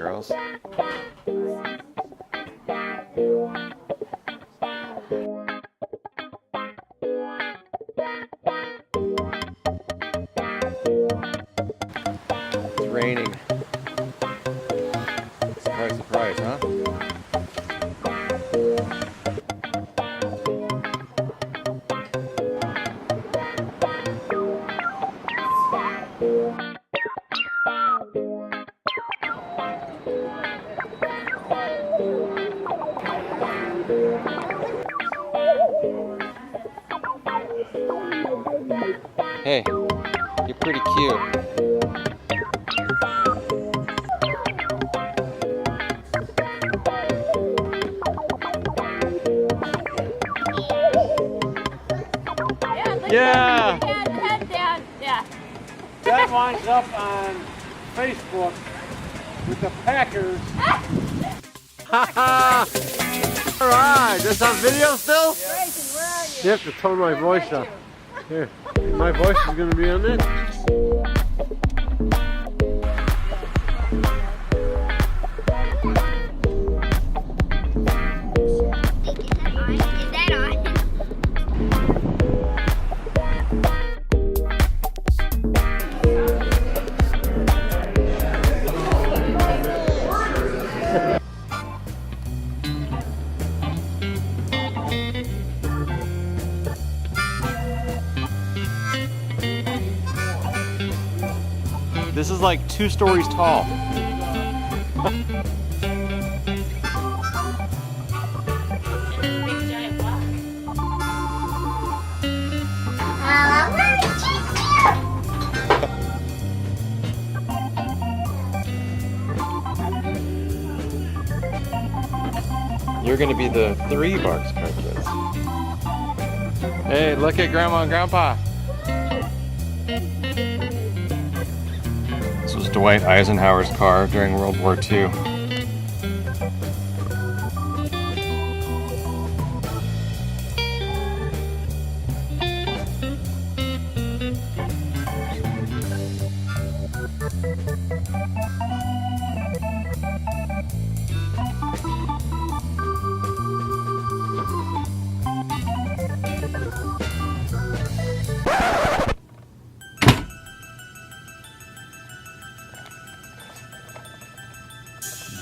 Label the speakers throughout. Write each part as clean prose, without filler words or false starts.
Speaker 1: girls. It's raining. Surprise, surprise, huh? Hey, you're pretty cute. Yeah!
Speaker 2: Head down, yeah.
Speaker 3: That winds up on Facebook with the Packers.
Speaker 1: Haha! Alright, this on video still?
Speaker 2: Grayson, where are you?
Speaker 3: You have to tone my voice up. Here, my voice is going to be on this.
Speaker 2: Is that on?
Speaker 1: This is like 2 stories tall. You're gonna be the 3 Barks Princess. Hey, look at Grandma and Grandpa. This was Dwight Eisenhower's car during World War II.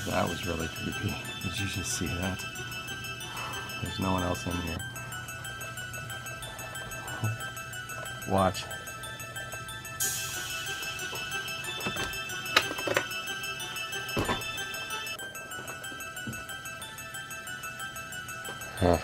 Speaker 1: That was really creepy. Did you just see that? There's no one else in here. Watch. Huh.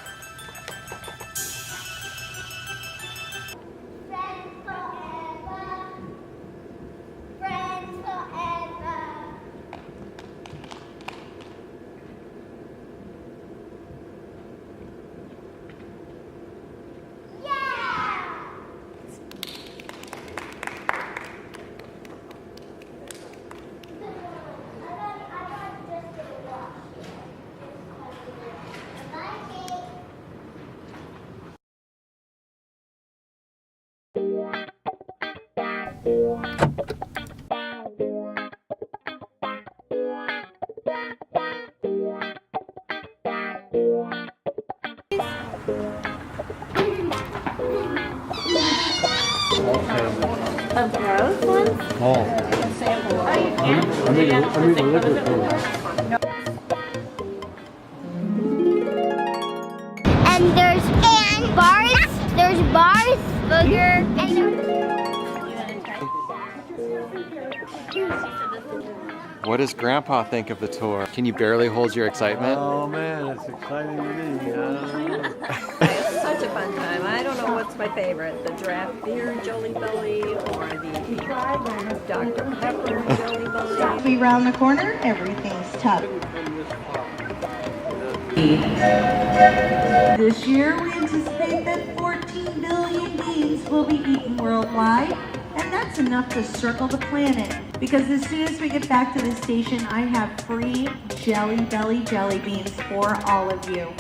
Speaker 2: Of those ones?
Speaker 3: Oh.
Speaker 2: Sample.
Speaker 3: I mean the liquid one.
Speaker 2: And there's bars, booger, and
Speaker 1: What does Grandpa think of the tour? Can you barely hold your excitement?
Speaker 3: Oh man, it's exciting to me.
Speaker 4: It's such a fun time. I don't know what's my favorite, the draft beer Jelly Belly or the Dr. Pepper Jelly Belly.
Speaker 5: We round the corner, everything's tough. This year, we anticipate that 14 billion beans will be eaten worldwide, and that's enough to circle the planet. Because as soon as we get back to the station, I have free Jelly Belly jelly beans for all of you.